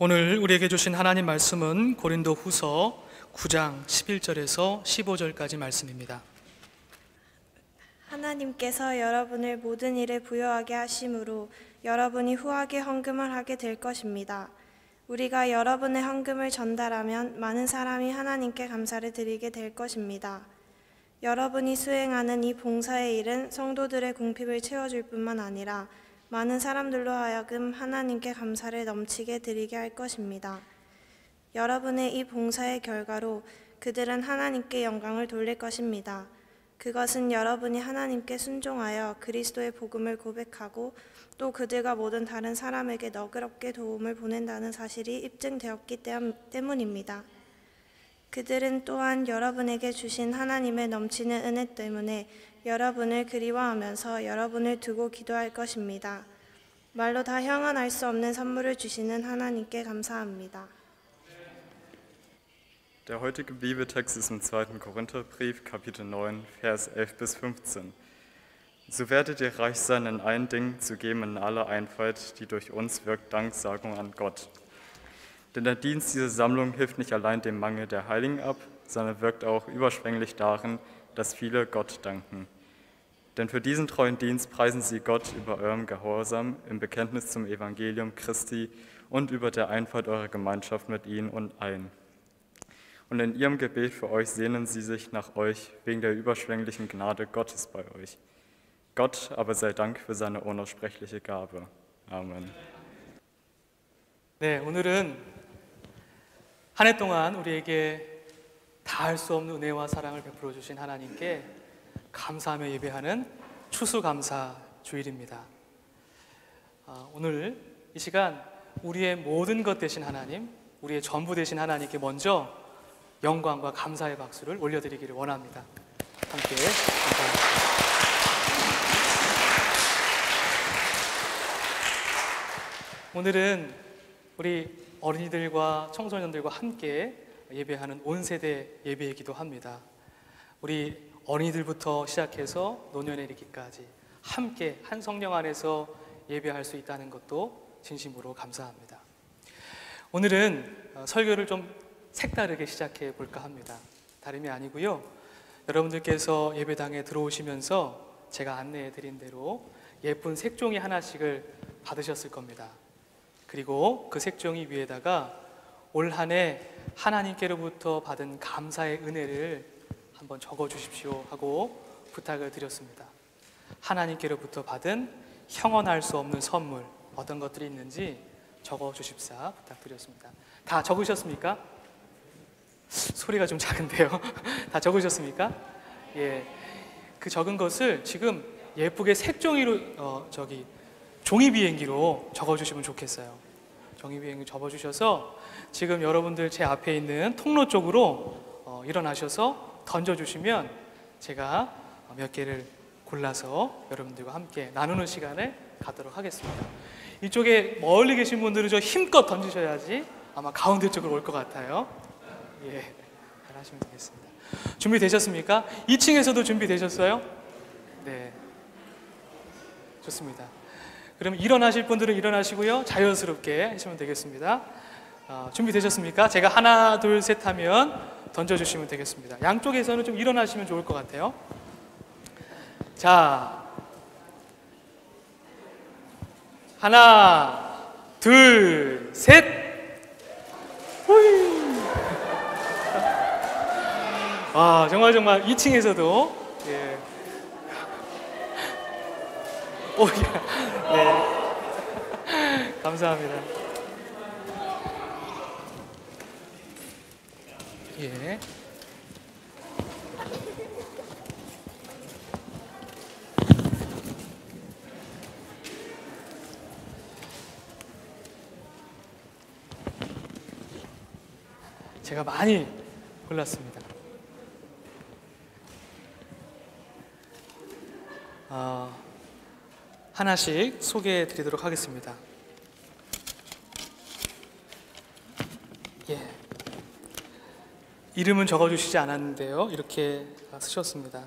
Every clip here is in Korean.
오늘 우리에게 주신 하나님 말씀은 고린도후서 9장 11절에서 15절까지 말씀입니다. 하나님께서 여러분을 모든 일에 부요하게 하심으로 여러분이 후하게 헌금을 하게 될 것입니다. 우리가 여러분의 헌금을 전달하면 많은 사람이 하나님께 감사를 드리게 될 것입니다. 여러분이 수행하는 이 봉사의 일은 성도들의 궁핍을 채워줄 뿐만 아니라 많은 사람들로 하여금 하나님께 감사를 넘치게 드리게 할 것입니다. 여러분의 이 봉사의 결과로 그들은 하나님께 영광을 돌릴 것입니다. 그것은 여러분이 하나님께 순종하여 그리스도의 복음을 고백하고 또 그들과 모든 다른 사람에게 너그럽게 도움을 보낸다는 사실이 입증되었기 때문입니다. 그들은 또한 여러분에게 주신 하나님의 넘치는 은혜 때문에 여러분을 그리워하면서 여러분을 두고 기도할 것입니다. 말로 다 형언할 수 없는 선물을 주시는 하나님께 감사합니다. Der heutige Bibeltext ist im 2. Korintherbrief, Kapitel 9, Vers 11 bis 15. So werdet ihr reich sein in allen Dingen, zu geben in aller Einfalt, die durch uns wirkt, Danksagung an Gott. Denn der Dienst dieser Sammlung hilft nicht allein dem Mangel der Heiligen ab, sondern wirkt auch überschwänglich darin, dass viele Gott danken. Denn für diesen treuen Dienst preisen sie Gott über eurem Gehorsam im Bekenntnis zum Evangelium Christi und über der Einfalt eurer Gemeinschaft mit ihnen und allen. Und in ihrem Gebet für euch sehnen sie sich nach euch wegen der überschwänglichen Gnade Gottes bei euch. Gott aber sei Dank für seine unaussprechliche Gabe. Amen. 네, 오늘은 한 해 동안 우리에게 다할 수 없는 은혜와 사랑을 베풀어 주신 하나님께 감사하며 예배하는 추수감사 주일입니다. 오늘 이 시간 우리의 모든 것 되신 하나님, 우리의 전부 되신 하나님께 먼저 영광과 감사의 박수를 올려드리기를 원합니다. 함께 감사합니다. 오늘은 우리 어린이들과 청소년들과 함께 예배하는 온세대 예배이기도 합니다. 우리 어린이들부터 시작해서 노년에 이르기까지 함께 한 성령 안에서 예배할 수 있다는 것도 진심으로 감사합니다. 오늘은 설교를 좀 색다르게 시작해 볼까 합니다. 다름이 아니고요, 여러분들께서 예배당에 들어오시면서 제가 안내해 드린 대로 예쁜 색종이 하나씩을 받으셨을 겁니다. 그리고 그 색종이 위에다가 올 한 해 하나님께로부터 받은 감사의 은혜를 한번 적어 주십시오 하고 부탁을 드렸습니다. 하나님께로부터 받은 형언할 수 없는 선물, 어떤 것들이 있는지 적어 주십사 부탁드렸습니다. 다 적으셨습니까? 소리가 좀 작은데요. 다 적으셨습니까? 예, 그 적은 것을 지금 예쁘게 색종이로 종이 비행기로 적어주시면 좋겠어요. 종이 비행기 접어주셔서 지금 여러분들 제 앞에 있는 통로 쪽으로 일어나셔서 던져주시면 제가 몇 개를 골라서 여러분들과 함께 나누는 시간을 갖도록 하겠습니다. 이쪽에 멀리 계신 분들은 저 힘껏 던지셔야지 아마 가운데 쪽으로 올 것 같아요. 예, 잘 하시면 되겠습니다. 준비되셨습니까? 2층에서도 준비되셨어요? 네, 좋습니다. 그럼 일어나실 분들은 일어나시고요, 자연스럽게 하시면 되겠습니다. 준비되셨습니까? 제가 하나 둘 셋 하면 던져주시면 되겠습니다. 양쪽에서는 좀 일어나시면 좋을 것 같아요. 자, 하나 둘 셋. 후이. 와, 정말 2층에서도 예. 오, 네. 감사합니다. 예. 제가 많이 골랐습니다. 하나씩 소개해 드리도록 하겠습니다. 예. 이름은 적어주시지 않았는데요, 이렇게 쓰셨습니다.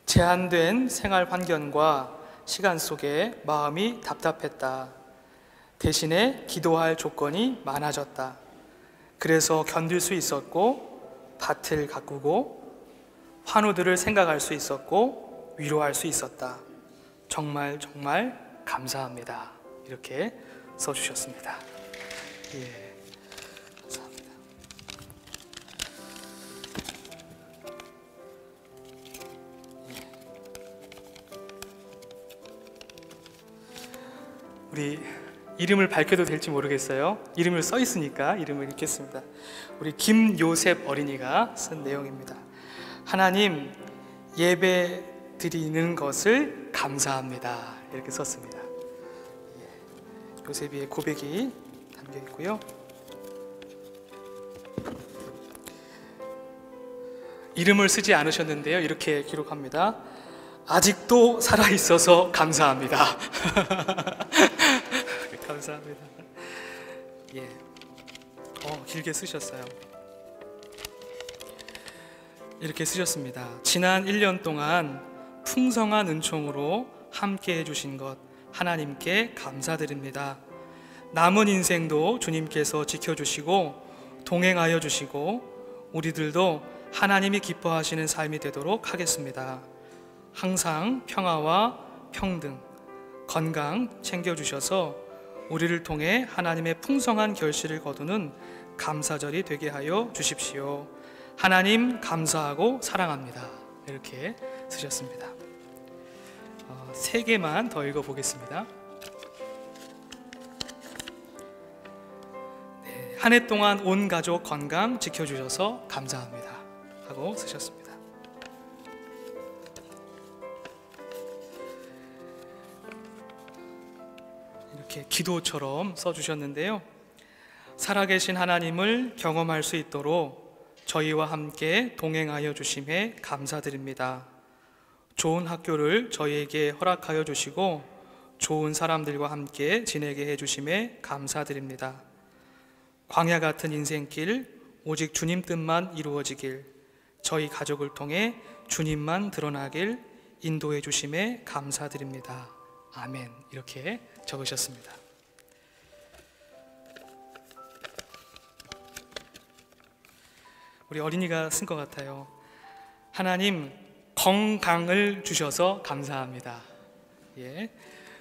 제한된 생활 환경과 시간 속에 마음이 답답했다. 대신에 기도할 조건이 많아졌다. 그래서 견딜 수 있었고 밭을 가꾸고 환우들을 생각할 수 있었고 위로할 수 있었다. 정말 정말 감사합니다. 이렇게 써주셨습니다. 예, 감사합니다. 우리 이름을 밝혀도 될지 모르겠어요. 이름을 써 있으니까 이름을 읽겠습니다. 우리 김요셉 어린이가 쓴 내용입니다. 하나님, 예배 드리는 것을 감사합니다. 이렇게 썼습니다. 요셉이의 고백이 담겨 있고요. 이름을 쓰지 않으셨는데요. 이렇게 기록합니다. 아직도 살아있어서 감사합니다. 감사합니다. 예, 길게 쓰셨어요. 이렇게 쓰셨습니다. 지난 1년 동안 풍성한 은총으로 함께 해주신 것 하나님께 감사드립니다. 남은 인생도 주님께서 지켜주시고 동행하여 주시고 우리들도 하나님이 기뻐하시는 삶이 되도록 하겠습니다. 항상 평화와 평등, 건강 챙겨주셔서 우리를 통해 하나님의 풍성한 결실을 거두는 감사절이 되게 하여 주십시오. 하나님 감사하고 사랑합니다. 이렇게 쓰셨습니다. 3개만 더 읽어보겠습니다. 네, 한 해 동안 온 가족 건강 지켜주셔서 감사합니다 하고 쓰셨습니다. 이렇게 기도처럼 써주셨는데요. 살아계신 하나님을 경험할 수 있도록 저희와 함께 동행하여 주심에 감사드립니다. 좋은 학교를 저희에게 허락하여 주시고 좋은 사람들과 함께 지내게 해주심에 감사드립니다. 광야 같은 인생길 오직 주님 뜻만 이루어지길, 저희 가족을 통해 주님만 드러나길 인도해 주심에 감사드립니다. 아멘. 이렇게 적으셨습니다. 우리 어린이가 쓴 것 같아요. 하나님 건강을 주셔서 감사합니다. 예,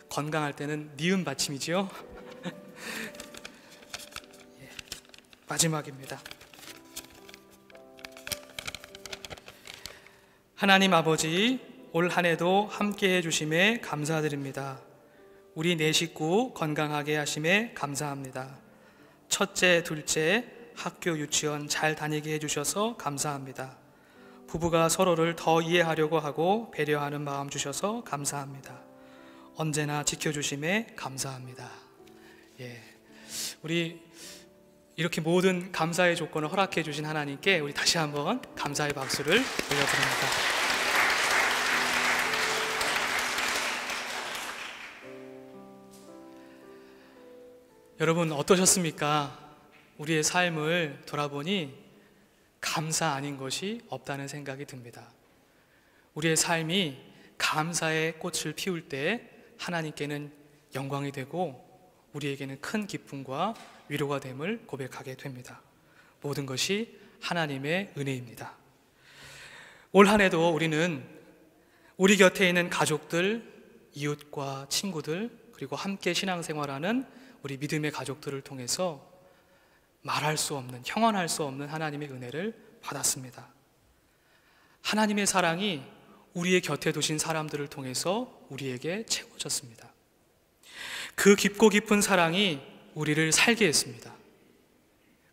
건강할 때는 니은 받침이죠. 예, 마지막입니다. 하나님 아버지, 올 한 해도 함께 해주심에 감사드립니다. 우리 4식구 건강하게 하심에 감사합니다. 첫째, 둘째 학교 유치원 잘 다니게 해주셔서 감사합니다. 부부가 서로를 더 이해하려고 하고 배려하는 마음 주셔서 감사합니다. 언제나 지켜주심에 감사합니다. 예, 우리 이렇게 모든 감사의 조건을 허락해 주신 하나님께 우리 다시 한번 감사의 박수를 올려드립니다. 여러분 어떠셨습니까? 우리의 삶을 돌아보니 감사 아닌 것이 없다는 생각이 듭니다. 우리의 삶이 감사의 꽃을 피울 때 하나님께는 영광이 되고 우리에게는 큰 기쁨과 위로가 됨을 고백하게 됩니다. 모든 것이 하나님의 은혜입니다. 올 한 해도 우리는 우리 곁에 있는 가족들, 이웃과 친구들, 그리고 함께 신앙생활하는 우리 믿음의 가족들을 통해서 말할 수 없는, 형언할 수 없는 하나님의 은혜를 받았습니다. 하나님의 사랑이 우리의 곁에 두신 사람들을 통해서 우리에게 채워졌습니다. 그 깊고 깊은 사랑이 우리를 살게 했습니다.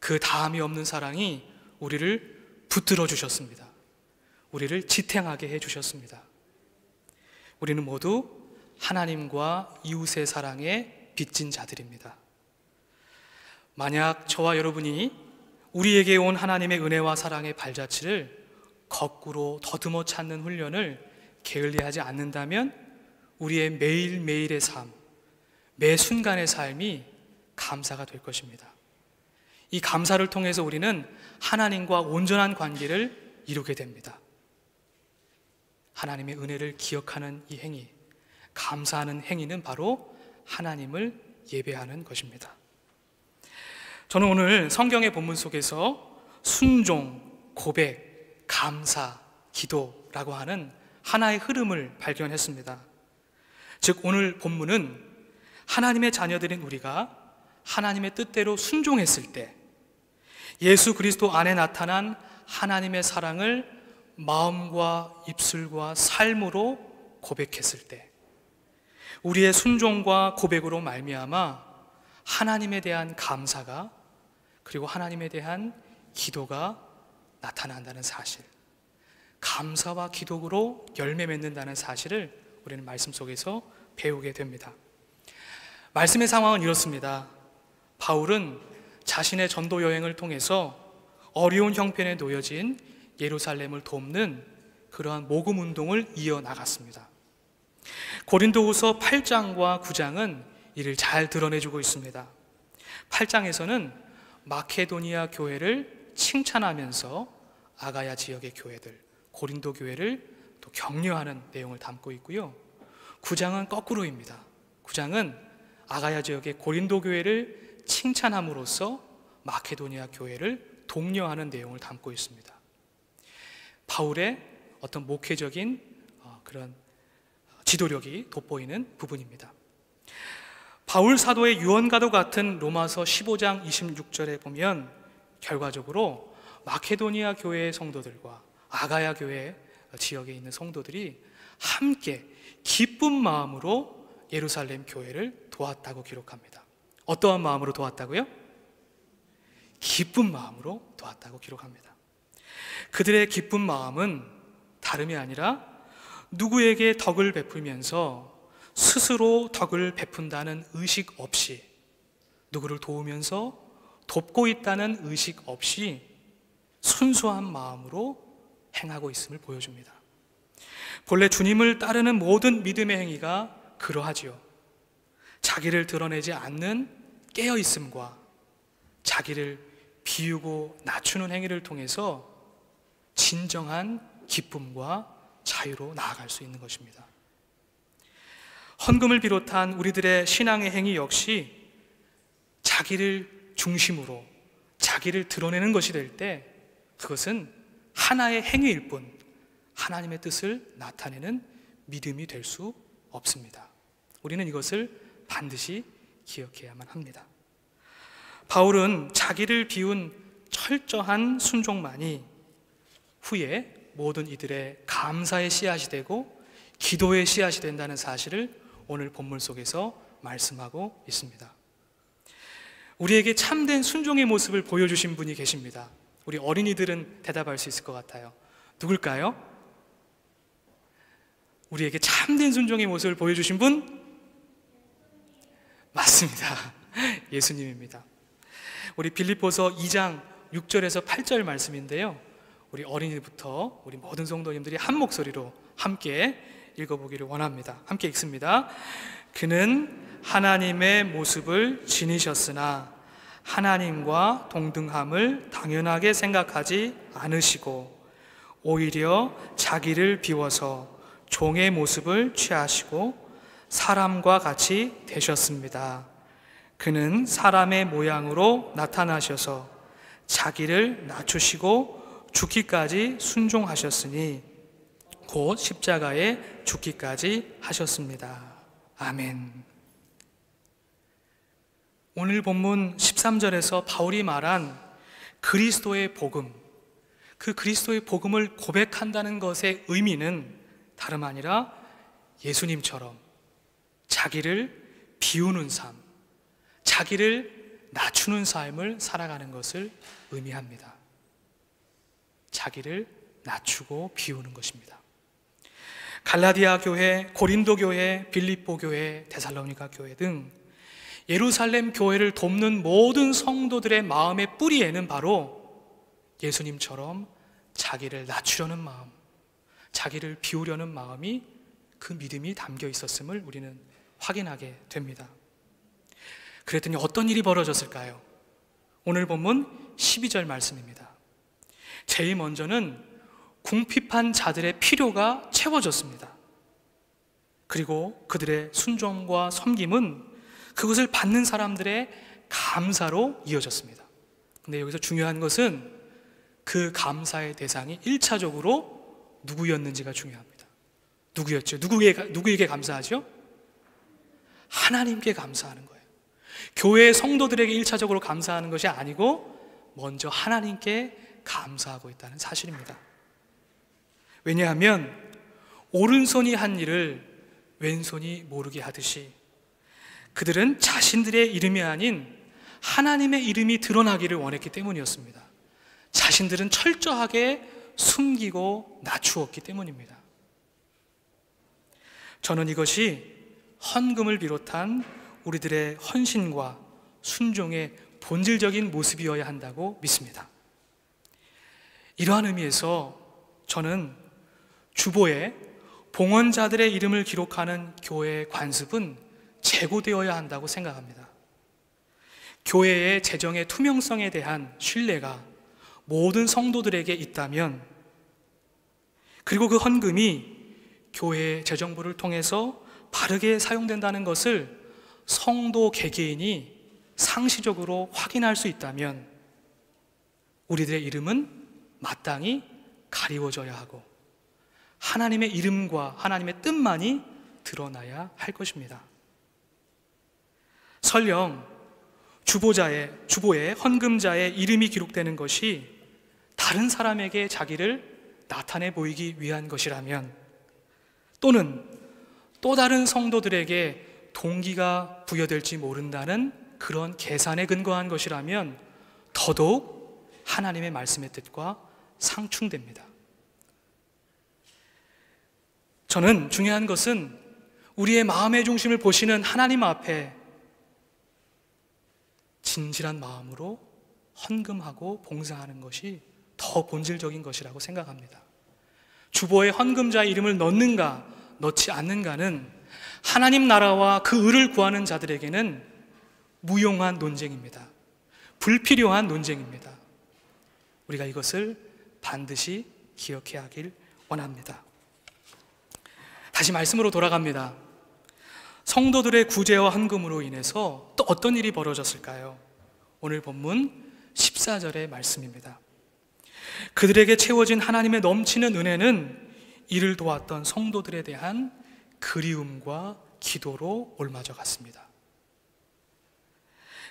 그 다함이 없는 사랑이 우리를 붙들어 주셨습니다. 우리를 지탱하게 해주셨습니다. 우리는 모두 하나님과 이웃의 사랑에 빚진 자들입니다. 만약 저와 여러분이 우리에게 온 하나님의 은혜와 사랑의 발자취를 거꾸로 더듬어 찾는 훈련을 게을리하지 않는다면 우리의 매일매일의 삶, 매 순간의 삶이 감사가 될 것입니다. 이 감사를 통해서 우리는 하나님과 온전한 관계를 이루게 됩니다. 하나님의 은혜를 기억하는 이 행위, 감사하는 행위는 바로 하나님을 예배하는 것입니다. 저는 오늘 성경의 본문 속에서 순종, 고백, 감사, 기도라고 하는 하나의 흐름을 발견했습니다. 즉 오늘 본문은 하나님의 자녀들인 우리가 하나님의 뜻대로 순종했을 때 예수 그리스도 안에 나타난 하나님의 사랑을 마음과 입술과 삶으로 고백했을 때 우리의 순종과 고백으로 말미암아 하나님에 대한 감사가 그리고 하나님에 대한 기도가 나타난다는 사실, 감사와 기도로 열매 맺는다는 사실을 우리는 말씀 속에서 배우게 됩니다. 말씀의 상황은 이렇습니다. 바울은 자신의 전도 여행을 통해서 어려운 형편에 놓여진 예루살렘을 돕는 그러한 모금 운동을 이어나갔습니다. 고린도후서 8장과 9장은 이를 잘 드러내주고 있습니다. 8장에서는 마케도니아 교회를 칭찬하면서 아가야 지역의 교회들, 고린도 교회를 또 격려하는 내용을 담고 있고요. 9장은 거꾸로입니다. 9장은 아가야 지역의 고린도 교회를 칭찬함으로써 마케도니아 교회를 독려하는 내용을 담고 있습니다. 바울의 어떤 목회적인 그런 지도력이 돋보이는 부분입니다. 바울 사도의 유언과도 같은 로마서 15장 26절에 보면 결과적으로 마케도니아 교회의 성도들과 아가야 교회 지역에 있는 성도들이 함께 기쁜 마음으로 예루살렘 교회를 도왔다고 기록합니다. 어떠한 마음으로 도왔다고요? 기쁜 마음으로 도왔다고 기록합니다. 그들의 기쁜 마음은 다름이 아니라 누구에게 덕을 베풀면서 스스로 덕을 베푼다는 의식 없이, 누구를 도우면서 돕고 있다는 의식 없이 순수한 마음으로 행하고 있음을 보여줍니다. 본래 주님을 따르는 모든 믿음의 행위가 그러하지요. 자기를 드러내지 않는 깨어있음과 자기를 비우고 낮추는 행위를 통해서 진정한 기쁨과 자유로 나아갈 수 있는 것입니다. 헌금을 비롯한 우리들의 신앙의 행위 역시 자기를 중심으로 자기를 드러내는 것이 될 때 그것은 하나의 행위일 뿐 하나님의 뜻을 나타내는 믿음이 될 수 없습니다. 우리는 이것을 반드시 기억해야만 합니다. 바울은 자기를 비운 철저한 순종만이 후에 모든 이들의 감사의 씨앗이 되고 기도의 씨앗이 된다는 사실을 오늘 본문 속에서 말씀하고 있습니다. 우리에게 참된 순종의 모습을 보여주신 분이 계십니다. 우리 어린이들은 대답할 수 있을 것 같아요. 누굴까요? 우리에게 참된 순종의 모습을 보여주신 분? 맞습니다. 예수님입니다. 우리 빌립보서 2장 6절에서 8절 말씀인데요, 우리 어린이부터 우리 모든 성도님들이 한 목소리로 함께 읽어보기를 원합니다. 함께 읽습니다. 그는 하나님의 모습을 지니셨으나 하나님과 동등함을 당연하게 생각하지 않으시고 오히려 자기를 비워서 종의 모습을 취하시고 사람과 같이 되셨습니다. 그는 사람의 모양으로 나타나셔서 자기를 낮추시고 죽기까지 순종하셨으니 곧 십자가에 죽기까지 하셨습니다. 아멘. 오늘 본문 13절에서 바울이 말한 그리스도의 복음, 그 그리스도의 복음을 고백한다는 것의 의미는 다름 아니라 예수님처럼 자기를 비우는 삶, 자기를 낮추는 삶을 살아가는 것을 의미합니다. 자기를 낮추고 비우는 것입니다. 갈라디아 교회, 고린도 교회, 빌립보 교회, 데살로니가 교회 등 예루살렘 교회를 돕는 모든 성도들의 마음의 뿌리에는 바로 예수님처럼 자기를 낮추려는 마음, 자기를 비우려는 마음이, 그 믿음이 담겨 있었음을 우리는 확인하게 됩니다. 그랬더니 어떤 일이 벌어졌을까요? 오늘 본문 12절 말씀입니다. 제일 먼저는 궁핍한 자들의 필요가 채워졌습니다. 그리고 그들의 순종과 섬김은 그것을 받는 사람들의 감사로 이어졌습니다. 근데 여기서 중요한 것은 그 감사의 대상이 1차적으로 누구였는지가 중요합니다. 누구였죠? 누구에게 감사하죠? 하나님께 감사하는 거예요. 교회의 성도들에게 1차적으로 감사하는 것이 아니고 먼저 하나님께 감사하고 있다는 사실입니다. 왜냐하면 오른손이 한 일을 왼손이 모르게 하듯이 그들은 자신들의 이름이 아닌 하나님의 이름이 드러나기를 원했기 때문이었습니다. 자신들은 철저하게 숨기고 낮추었기 때문입니다. 저는 이것이 헌금을 비롯한 우리들의 헌신과 순종의 본질적인 모습이어야 한다고 믿습니다. 이러한 의미에서 저는 주보에 봉헌자들의 이름을 기록하는 교회의 관습은 제고되어야 한다고 생각합니다. 교회의 재정의 투명성에 대한 신뢰가 모든 성도들에게 있다면, 그리고 그 헌금이 교회의 재정부를 통해서 바르게 사용된다는 것을 성도 개개인이 상시적으로 확인할 수 있다면 우리들의 이름은 마땅히 가리워져야 하고 하나님의 이름과 하나님의 뜻만이 드러나야 할 것입니다. 설령 주보에 헌금자의 이름이 기록되는 것이 다른 사람에게 자기를 나타내 보이기 위한 것이라면, 또는 또 다른 성도들에게 동기가 부여될지 모른다는 그런 계산에 근거한 것이라면 더더욱 하나님의 말씀의 뜻과 상충됩니다. 저는 중요한 것은 우리의 마음의 중심을 보시는 하나님 앞에 진실한 마음으로 헌금하고 봉사하는 것이 더 본질적인 것이라고 생각합니다. 주보에 헌금자의 이름을 넣는가 넣지 않는가는 하나님 나라와 그 의를 구하는 자들에게는 무용한 논쟁입니다. 불필요한 논쟁입니다. 우리가 이것을 반드시 기억해야 하길 원합니다. 다시 말씀으로 돌아갑니다. 성도들의 구제와 헌금으로 인해서 또 어떤 일이 벌어졌을까요? 오늘 본문 14절의 말씀입니다. 그들에게 채워진 하나님의 넘치는 은혜는 이를 도왔던 성도들에 대한 그리움과 기도로 옮아져 갔습니다.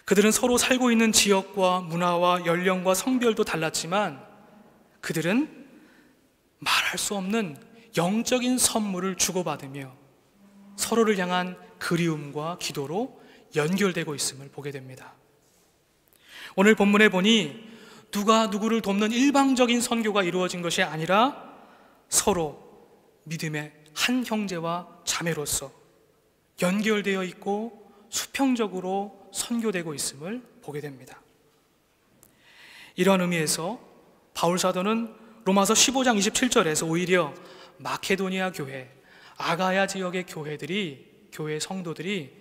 그들은 서로 살고 있는 지역과 문화와 연령과 성별도 달랐지만 그들은 말할 수 없는 영적인 선물을 주고받으며 서로를 향한 그리움과 기도로 연결되고 있음을 보게 됩니다. 오늘 본문에 보니 누가 누구를 돕는 일방적인 선교가 이루어진 것이 아니라 서로 믿음의 한 형제와 자매로서 연결되어 있고 수평적으로 선교되고 있음을 보게 됩니다. 이런 의미에서 바울 사도는 로마서 15장 27절에서 오히려 마케도니아 교회, 아가야 지역의 교회 성도들이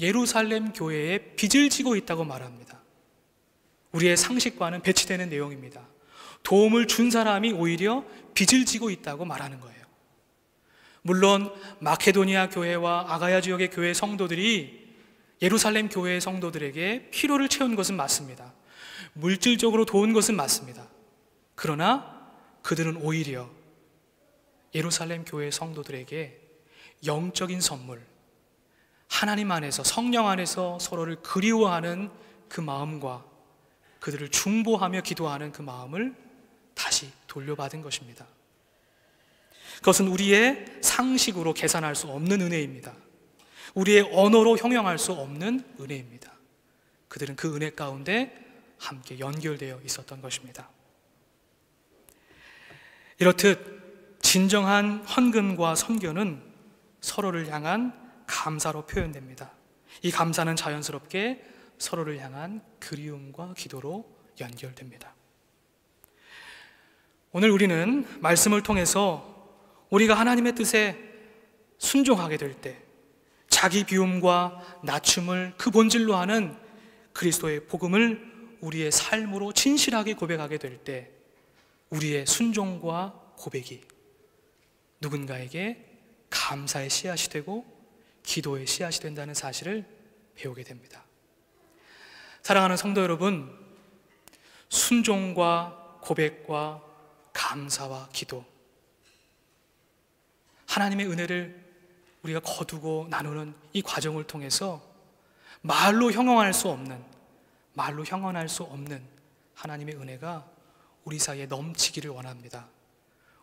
예루살렘 교회에 빚을 지고 있다고 말합니다. 우리의 상식과는 배치되는 내용입니다. 도움을 준 사람이 오히려 빚을 지고 있다고 말하는 거예요. 물론 마케도니아 교회와 아가야 지역의 교회 성도들이 예루살렘 교회의 성도들에게 필요를 채운 것은 맞습니다. 물질적으로 도운 것은 맞습니다. 그러나 그들은 오히려 예루살렘 교회 성도들에게 영적인 선물, 하나님 안에서, 성령 안에서 서로를 그리워하는 그 마음과 그들을 중보하며 기도하는 그 마음을 다시 돌려받은 것입니다. 그것은 우리의 상식으로 계산할 수 없는 은혜입니다. 우리의 언어로 형용할 수 없는 은혜입니다. 그들은 그 은혜 가운데 함께 연결되어 있었던 것입니다. 이렇듯 진정한 헌금과 선교는 서로를 향한 감사로 표현됩니다. 이 감사는 자연스럽게 서로를 향한 그리움과 기도로 연결됩니다. 오늘 우리는 말씀을 통해서 우리가 하나님의 뜻에 순종하게 될 때 자기 비움과 낮춤을 그 본질로 하는 그리스도의 복음을 우리의 삶으로 진실하게 고백하게 될 때 우리의 순종과 고백이 누군가에게 감사의 씨앗이 되고 기도의 씨앗이 된다는 사실을 배우게 됩니다. 사랑하는 성도 여러분, 순종과 고백과 감사와 기도, 하나님의 은혜를 우리가 거두고 나누는 이 과정을 통해서 말로 형언할 수 없는 하나님의 은혜가 우리 사이에 넘치기를 원합니다.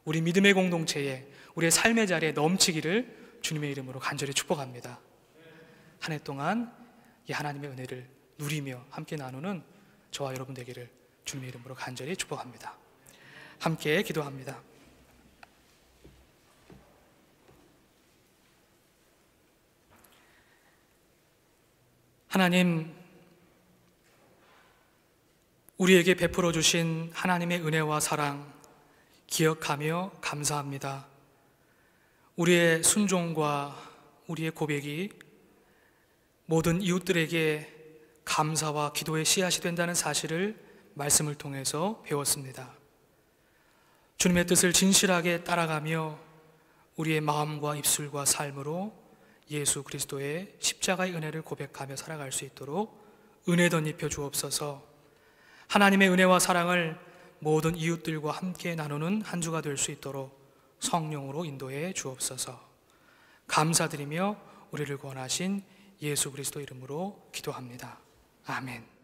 우리 믿음의 공동체에, 우리의 삶의 자리에 넘치기를 주님의 이름으로 간절히 축복합니다. 한 해 동안 이 하나님의 은혜를 누리며 함께 나누는 저와 여러분 되기를 주님의 이름으로 간절히 축복합니다. 함께 기도합니다. 하나님, 우리에게 베풀어 주신 하나님의 은혜와 사랑 기억하며 감사합니다. 우리의 순종과 우리의 고백이 모든 이웃들에게 감사와 기도의 씨앗이 된다는 사실을 말씀을 통해서 배웠습니다. 주님의 뜻을 진실하게 따라가며 우리의 마음과 입술과 삶으로 예수 그리스도의 십자가의 은혜를 고백하며 살아갈 수 있도록 은혜 덧입혀 주옵소서. 하나님의 은혜와 사랑을 모든 이웃들과 함께 나누는 한 주가 될 수 있도록 성령으로 인도해 주옵소서. 감사드리며 우리를 구원하신 예수 그리스도 이름으로 기도합니다. 아멘.